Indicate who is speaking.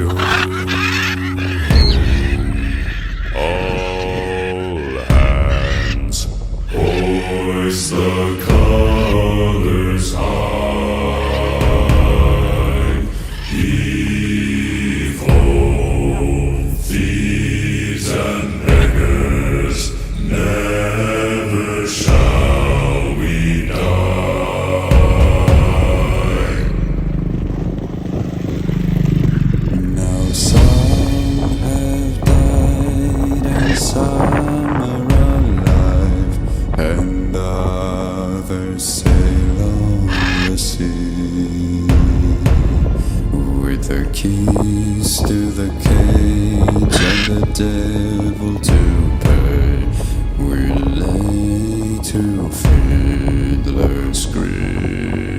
Speaker 1: All hands, hoist the colors high. Heave ho, thieves and beggars, never shall we die. Now some have died and some are alive, and others sail on the sea with the keys to the cage and the devil to pay. We lay to fiddler's grave.